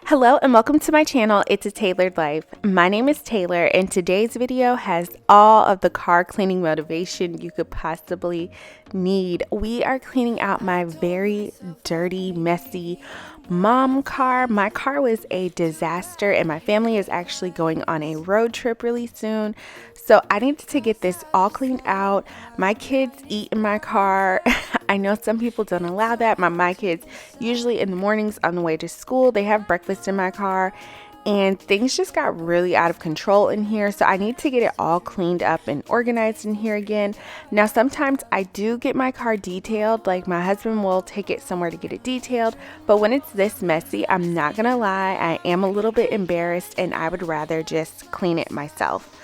Hello and welcome to my channel. It's a Tailored Life. My name is Taylor and today's video has all of the car cleaning motivation you could possibly need. We are cleaning out my very dirty, messy mom car. My car was a disaster and my family is actually going on a road trip really soon. So I needed to get this all cleaned out. My kids eat in my car. I know some people don't allow that. My kids usually in the mornings on the way to school, they have breakfast in my car. And things just got really out of control in here. So I need to get it all cleaned up and organized in here again. Now, sometimes I do get my car detailed. Like my husband will take it somewhere to get it detailed. But when it's this messy, I'm not going to lie, I am a little bit embarrassed and I would rather just clean it myself.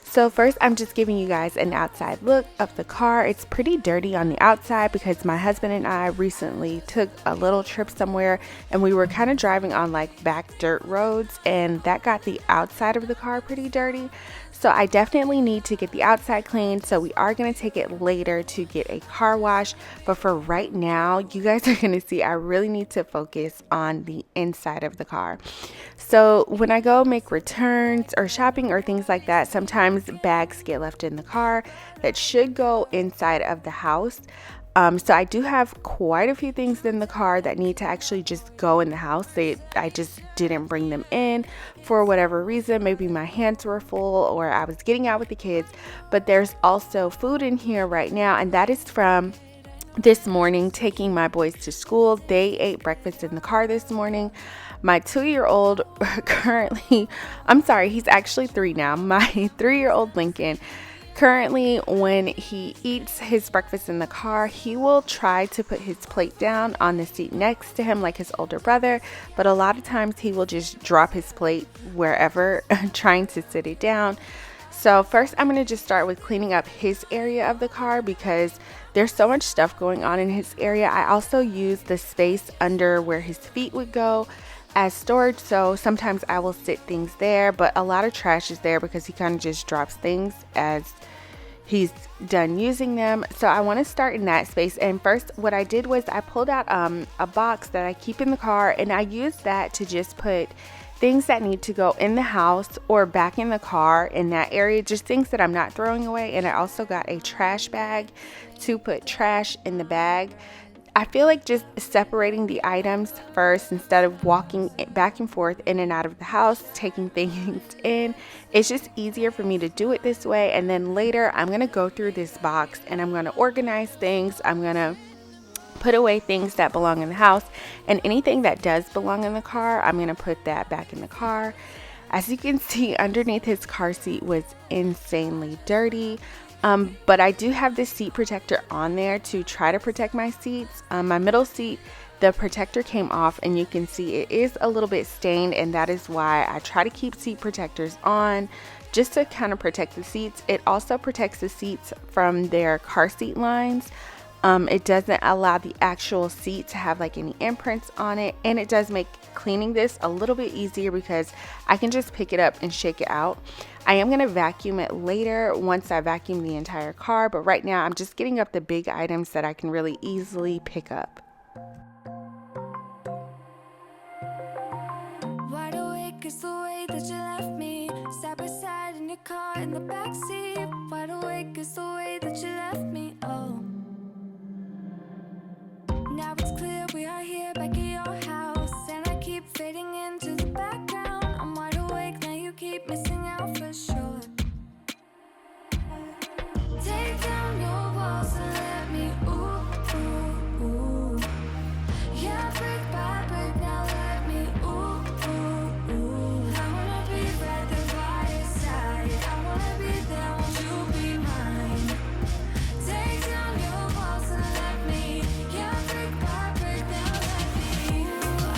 So first, I'm just giving you guys an outside look of the car. It's pretty dirty on the outside because my husband and I recently took a little trip somewhere and we were kind of driving on like back dirt roads and that got the outside of the car pretty dirty. So I definitely need to get the outside cleaned. So we are going to take it later to get a car wash. But for right now, you guys are going to see I really need to focus on the inside of the car. So when I go make returns or shopping or things like that, sometimes bags get left in the car that should go inside of the house. So I do have quite a few things in the car that need to actually just go in the house. I just didn't bring them in for whatever reason. Maybe my hands were full or I was getting out with the kids. But there's also food in here right now, and that is from this morning taking my boys to school. They ate breakfast in the car this morning. My 2-year-old he's actually 3 now. My 3-year-old Lincoln, currently, when he eats his breakfast in the car, he will try to put his plate down on the seat next to him like his older brother, but a lot of times he will just drop his plate wherever, trying to sit it down. So first, I'm going to just start with cleaning up his area of the car because there's so much stuff going on in his area. I also use the space under where his feet would go as storage, so sometimes I will sit things there, but a lot of trash is there because he kind of just drops things as he's done using them. So I want to start in that space. And first, what I did was I pulled out a box that I keep in the car, and I use that to just put things that need to go in the house or back in the car in that area, just things that I'm not throwing away. And I also got a trash bag to put trash in the bag. I feel like just separating the items first instead of walking back and forth in and out of the house, taking things in. It's just easier for me to do it this way. And then later I'm going to go through this box and I'm going to organize things. I'm going to put away things that belong in the house, and anything that does belong in the car, I'm going to put that back in the car. As you can see, underneath his car seat was insanely dirty. But I do have this seat protector on there to try to protect my seats. My middle seat, the protector came off and you can see it is a little bit stained, and that is why I try to keep seat protectors on just to kind of protect the seats. It also protects the seats from their car seat lines. It doesn't allow the actual seat to have like any imprints on it, and it does make cleaning this a little bit easier because I can just pick it up and shake it out. I am going to vacuum it later once I vacuum the entire car, but right now I'm just getting up the big items that I can really easily pick up. Wide awake is the way that you left me, side by side in your car in the backseat. Wide awake is the way that you left me, oh. Now it's clear we are here back at your house, and I keep fading into the background. I'm wide awake, now you keep missing out for sure. Take down your walls and let me, ooh, ooh, ooh. Yeah, brick by brick, now let me, ooh, ooh, ooh. I wanna be right there by your side, I wanna be there, won't you be mine? Take down your walls and let me, yeah, brick by brick, now let me, ooh,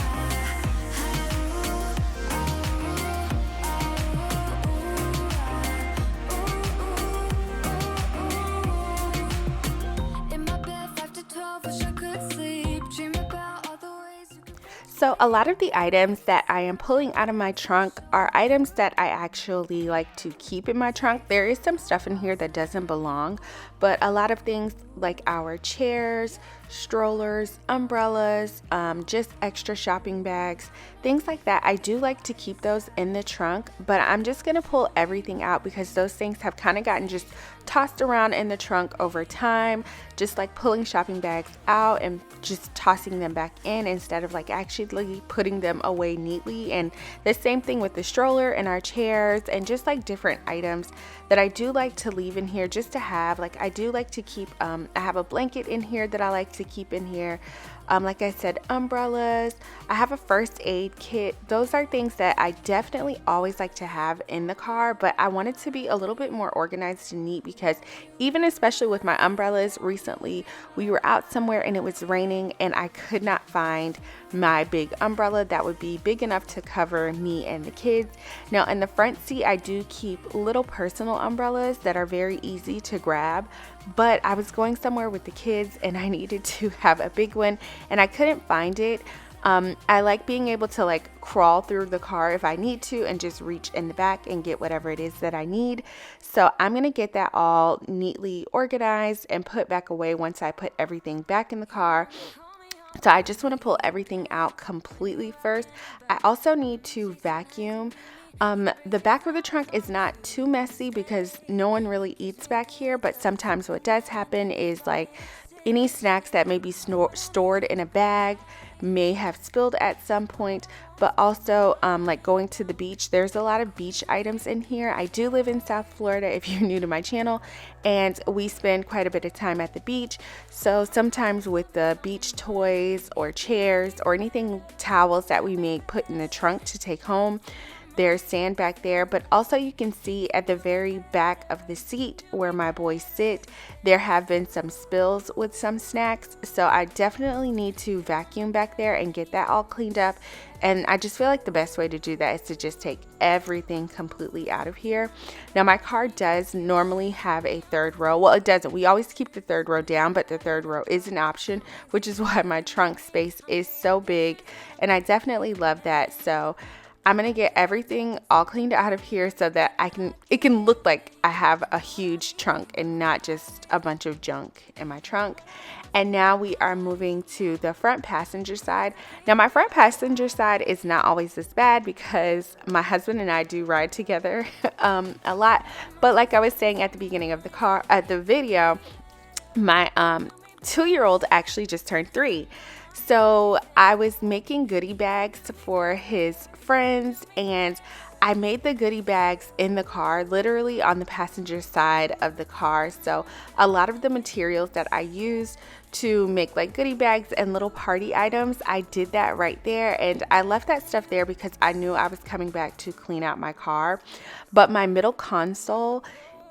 in my bed 5 to 12, wish I could sleep, dream about all the ways you could. So a lot of the items that I am pulling out of my trunk are items that I actually like to keep in my trunk. There is some stuff in here that doesn't belong, but a lot of things like our chairs, strollers, umbrellas, just extra shopping bags, things like that. I do like to keep those in the trunk, but I'm just going to pull everything out because those things have kind of gotten just tossed around in the trunk over time, just like pulling shopping bags out and just tossing them back in instead of like actually putting them away neatly. And the same thing with the stroller and our chairs and just like different items that I do like to leave in here just to have. Like I do like to keep, I have a blanket in here that I like to keep in here. Like I said, umbrellas. I have a first aid kit. Those are things that I definitely always like to have in the car, but I want it to be a little bit more organized and neat because even especially with my umbrellas, recently we were out somewhere and it was raining and I could not find my big umbrella that would be big enough to cover me and the kids. Now in the front seat, I do keep little personal umbrellas that are very easy to grab, but I was going somewhere with the kids and I needed to have a big one and I couldn't find it. I like being able to like crawl through the car if I need to and just reach in the back and get whatever it is that I need. So I'm going to get that all neatly organized and put back away once I put everything back in the car. So I just want to pull everything out completely first. I also need to vacuum. The back of the trunk is not too messy because no one really eats back here, but sometimes what does happen is like any snacks that may be stored in a bag may have spilled at some point, but also like going to the beach, there's a lot of beach items in here. I do live in South Florida if you're new to my channel, and we spend quite a bit of time at the beach. So sometimes with the beach toys or chairs or anything, towels that we may put in the trunk to take home, there's sand back there, but also you can see at the very back of the seat where my boys sit, there have been some spills with some snacks. So I definitely need to vacuum back there and get that all cleaned up. And I just feel like the best way to do that is to just take everything completely out of here. Now my car does normally have a third row. Well, it doesn't. We always keep the third row down, but the third row is an option, which is why my trunk space is so big. And I definitely love that. So I'm going to get everything all cleaned out of here so that it can look like I have a huge trunk and not just a bunch of junk in my trunk. And now we are moving to the front passenger side. Now my front passenger side is not always this bad because my husband and I do ride together a lot. But like I was saying at the beginning of the video, my 2-year-old actually just turned 3. So I was making goodie bags for his friends, and I made the goodie bags in the car, literally on the passenger side of the car. So a lot of the materials that I used to make like goodie bags and little party items, I did that right there, and I left that stuff there because I knew I was coming back to clean out my car. But my middle console,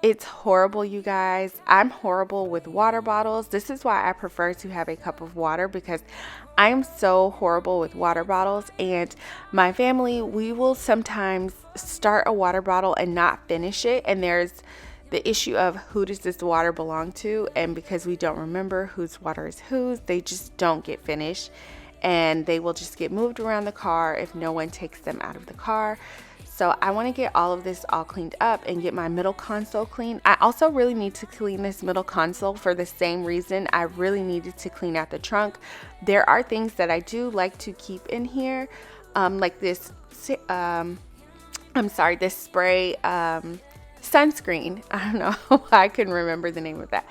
it's horrible, you guys. I'm horrible with water bottles. This is why I prefer to have a cup of water, because I'm so horrible with water bottles. And my family, we will sometimes start a water bottle and not finish it. And there's the issue of who does this water belong to? And because we don't remember whose water is whose, they just don't get finished. And they will just get moved around the car if no one takes them out of the car. So I want to get all of this all cleaned up and get my middle console clean. I also really need to clean this middle console for the same reason I really needed to clean out the trunk. There are things that I do like to keep in here, like this, this spray sunscreen. I don't know why I couldn't remember the name of that.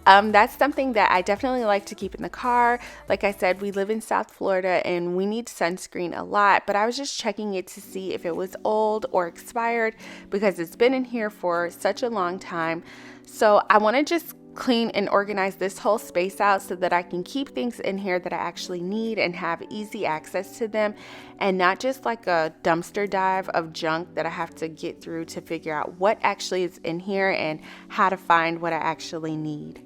That's something that I definitely like to keep in the car. Like I said, we live in South Florida and we need sunscreen a lot, but I was just checking it to see if it was old or expired because it's been in here for such a long time. So I want to just clean and organize this whole space out so that I can keep things in here that I actually need and have easy access to them, and not just like a dumpster dive of junk that I have to get through to figure out what actually is in here and how to find what I actually need.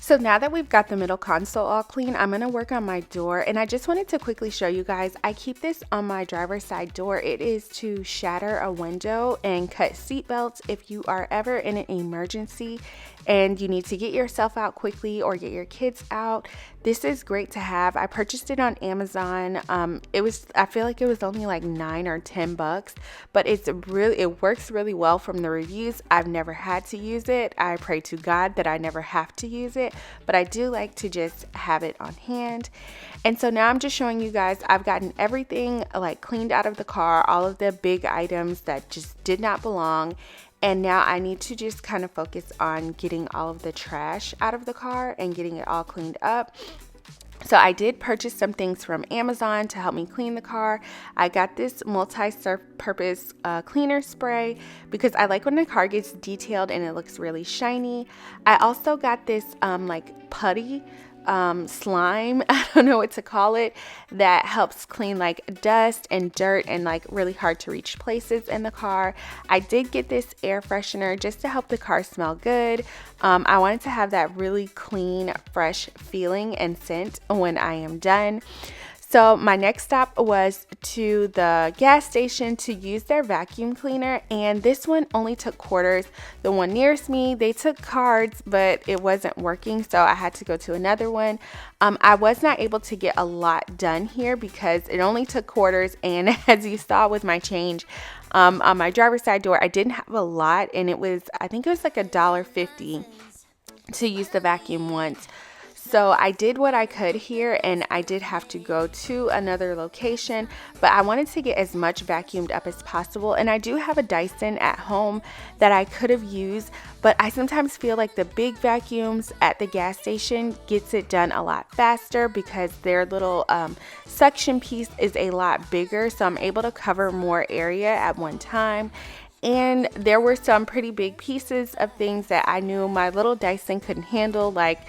So now that we've got the middle console all clean, I'm going to work on my door. And I just wanted to quickly show you guys, I keep this on my driver's side door. It is to shatter a window and cut seat belts if you are ever in an emergency and you need to get yourself out quickly or get your kids out. This is great to have. I purchased it on Amazon. I feel like it was only like $9 or $10, but it works really well from the reviews. I've never had to use it. I pray to God that I never have to use it, but I do like to just have it on hand. And so now I'm just showing you guys, I've gotten everything like cleaned out of the car, all of the big items that just did not belong. And now I need to just kind of focus on getting all of the trash out of the car and getting it all cleaned up. So I did purchase some things from Amazon to help me clean the car. I got this multi-purpose cleaner spray because I like when the car gets detailed and it looks really shiny. I also got this like putty slime, I don't know what to call it, that helps clean like dust and dirt and like really hard to reach places in the car. I did get this air freshener just to help the car smell good. I wanted to have that really clean, fresh feeling and scent when I am done. So my next stop was to the gas station to use their vacuum cleaner, and this one only took quarters. The one nearest me, they took cards, but it wasn't working, so I had to go to another one. I was not able to get a lot done here because it only took quarters, and as you saw with my change on my driver's side door, I didn't have a lot, and I think it was like $1.50 to use the vacuum once. So I did what I could here, and I did have to go to another location, but I wanted to get as much vacuumed up as possible. And I do have a Dyson at home that I could have used, but I sometimes feel like the big vacuums at the gas station gets it done a lot faster because their little suction piece is a lot bigger, so I'm able to cover more area at one time. And there were some pretty big pieces of things that I knew my little Dyson couldn't handle, like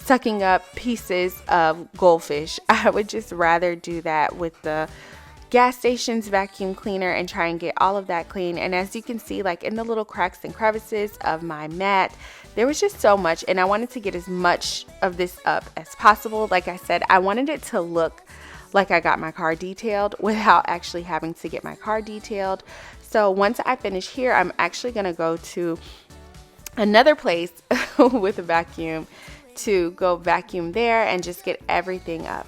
sucking up pieces of goldfish. I would just rather do that with the gas station's vacuum cleaner and try and get all of that clean. And as you can see, like in the little cracks and crevices of my mat, there was just so much, and I wanted to get as much of this up as possible. Like I said, I wanted it to look like I got my car detailed without actually having to get my car detailed. So once I finish here, I'm actually going to go to another place with a vacuum to go vacuum there and just get everything up.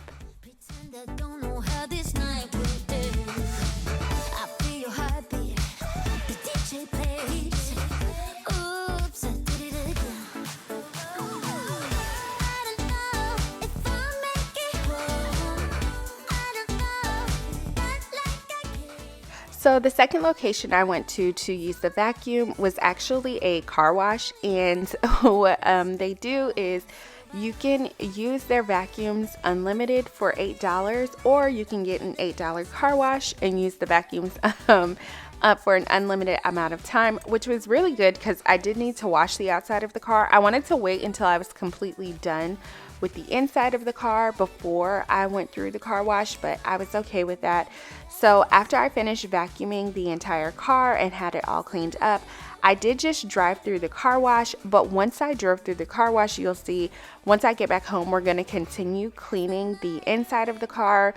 So the second location I went to use the vacuum was actually a car wash, and what they do is you can use their vacuums unlimited for $8, or you can get an $8 car wash and use the vacuums up for an unlimited amount of time, which was really good because I did need to wash the outside of the car. I wanted to wait until I was completely done with the inside of the car before I went through the car wash, but I was okay with that. So after I finished vacuuming the entire car and had it all cleaned up, I did just drive through the car wash, but once I drove through the car wash, you'll see once I get back home, we're going to continue cleaning the inside of the car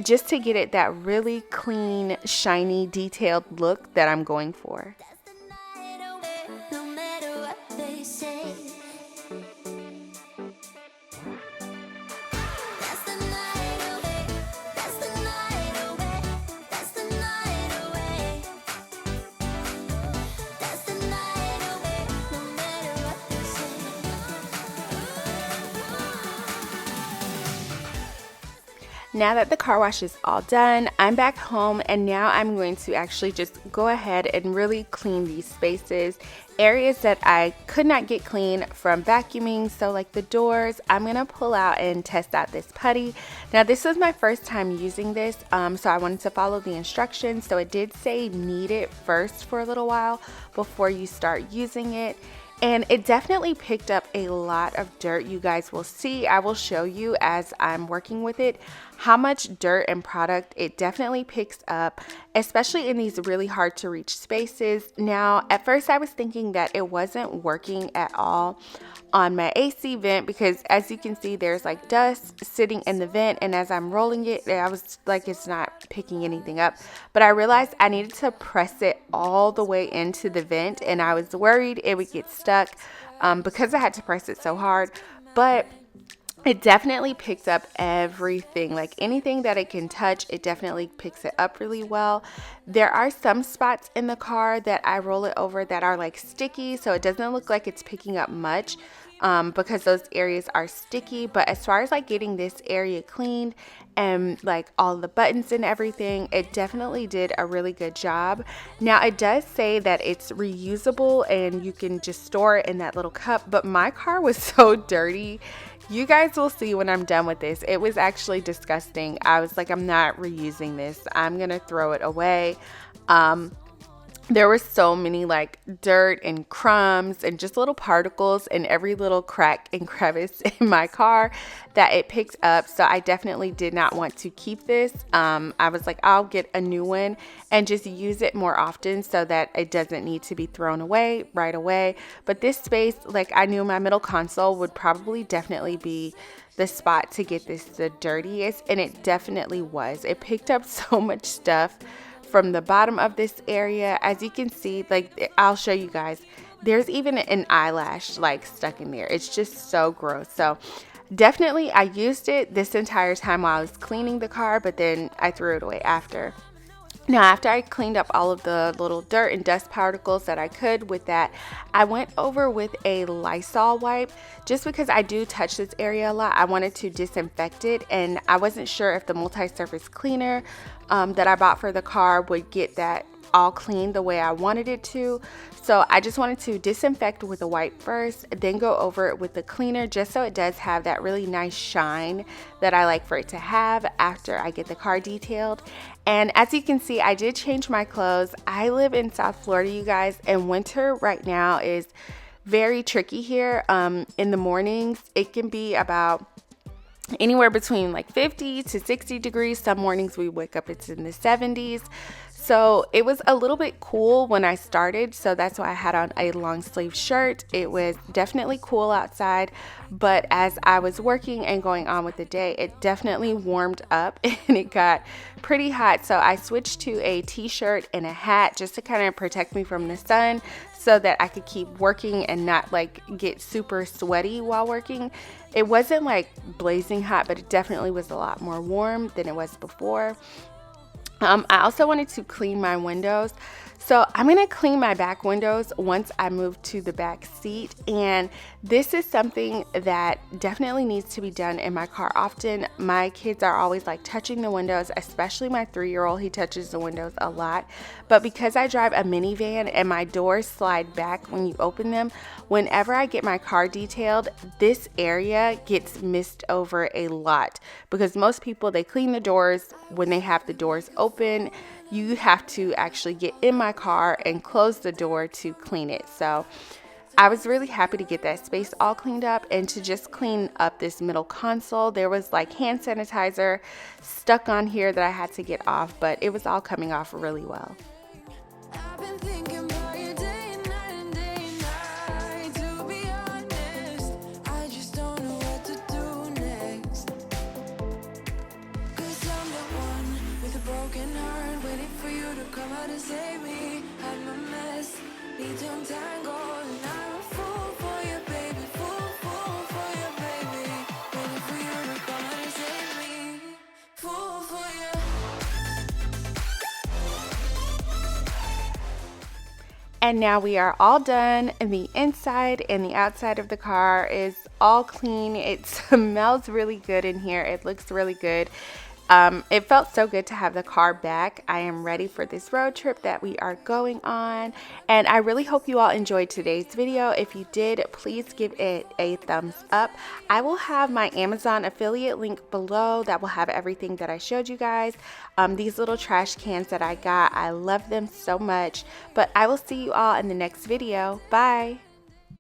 just to get it that really clean, shiny, detailed look that I'm going for. Now that the car wash is all done, I'm back home, and now I'm going to actually just go ahead and really clean these spaces, areas that I could not get clean from vacuuming. So like the doors, I'm gonna pull out and test out this putty. Now this was my first time using this, so I wanted to follow the instructions. So it did say knead it first for a little while before you start using it. And it definitely picked up a lot of dirt. You guys will see, I will show you as I'm working with it how much dirt and product it definitely picks up, especially in these really hard to reach spaces. Now, at first I was thinking that it wasn't working at all on my AC vent because as you can see there's like dust sitting in the vent, and as I'm rolling it I was like it's not picking anything up, but I realized I needed to press it all the way into the vent, and I was worried it would get stuck because I had to press it so hard. But it definitely picks up everything, like anything that it can touch, it definitely picks it up really well. There are some spots in the car that I roll it over that are like sticky, so it doesn't look like it's picking up much because those areas are sticky. But as far as like getting this area cleaned and like all the buttons and everything, it definitely did a really good job. Now it does say that it's reusable and you can just store it in that little cup, but my car was so dirty. You guys will see when I'm done with this. It was actually disgusting. I was like, I'm not reusing this. I'm going to throw it away. There were so many like dirt and crumbs and just little particles in every little crack and crevice in my car that it picked up. So I definitely did not want to keep this. I was like, I'll get a new one and just use it more often so that it doesn't need to be thrown away right away. But this space, like I knew my middle console would probably definitely be the spot to get this the dirtiest, and it definitely was. It picked up so much stuff from the bottom of this area. As you can see, like I'll show you guys, there's even an eyelash like stuck in there. It's just so gross. So definitely I used it this entire time while I was cleaning the car, but then I threw it away after. Now, after I cleaned up all of the little dirt and dust particles that I could with that, I went over with a Lysol wipe just because I do touch this area a lot. I wanted to disinfect it, and I wasn't sure if the multi-surface cleaner that I bought for the car would get that all clean the way I wanted it to. So I just wanted to disinfect with a wipe first, then go over it with the cleaner just so it does have that really nice shine that I like for it to have after I get the car detailed. And as you can see, I did change my clothes. I live in South Florida, you guys, and winter right now is very tricky here. In the mornings, it can be about anywhere between like 50 to 60 degrees. Some mornings we wake up, it's in the 70s. So it was a little bit cool when I started, so that's why I had on a long sleeve shirt. It was definitely cool outside, but as I was working and going on with the day, it definitely warmed up and it got pretty hot. So I switched to a t-shirt and a hat just to kind of protect me from the sun so that I could keep working and not like get super sweaty while working. It wasn't like blazing hot, but it definitely was a lot more warm than it was before. I also wanted to clean my windows. So I'm going to clean my back windows once I move to the back seat. And this is something that definitely needs to be done in my car often. My kids are always like touching the windows, especially my 3-year-old. He touches the windows a lot. But because I drive a minivan and my doors slide back when you open them, whenever I get my car detailed, this area gets missed over a lot. Because most people, they clean the doors when they have the doors open. You have to actually get in my car and close the door to clean it. So I was really happy to get that space all cleaned up and to just clean up this middle console. There was like hand sanitizer stuck on here that I had to get off, but it was all coming off really well. I've been thinking about you day and night and day and night. To be honest, I just don't know what to do next. 'Cause I'm the one with a broken heart, waiting for you to come out and save me. I'm a mess, need to untangle, and I'm a fool for you, baby. Fool for you, baby. Waiting for you to come out and save me. Fool for you. And now we are all done, and the inside and the outside of the car is all clean. It smells really good in here. It looks really good. It felt so good to have the car back. I am ready for this road trip that we are going on, and I really hope you all enjoyed today's video. If you did, please give it a thumbs up. I will have my Amazon affiliate link below that will have everything that I showed you guys. These little trash cans that I got, I love them so much. But I will see you all in the next video. Bye.